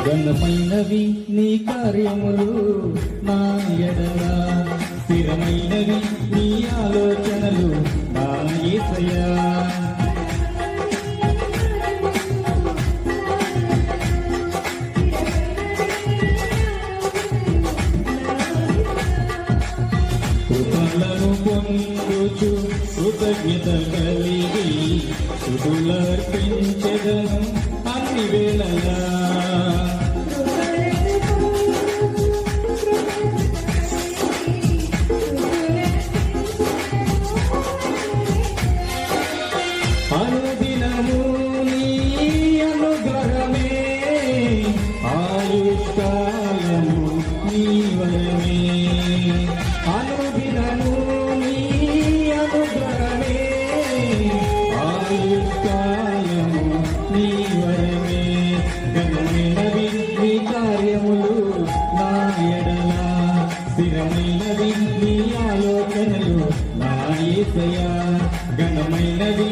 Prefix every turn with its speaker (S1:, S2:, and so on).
S1: ఘనమైనవి నీ కార్యములు నా ఎడల, స్థిరమైనవి నీ ఆలోచనలు నా యేసయ్యా. కృపలను పొందుచు కృతజ్ఞత కలిగి స్తుతులర్పించెదను అన్ని వేళలా. అనుదినము నీ అనుగ్రహమే, ఆయుష్కాలము నీ వరమే. అనుదినము నీ అనుగ్రహమే, ఆయుష్కాలము నీ వరమే. ఘనమైనవి నీ కార్యములు నా ఎడల, స్థిరమైనవి నీ ఆలోచనలు నా యేసయ్యా. ఘనమైనవి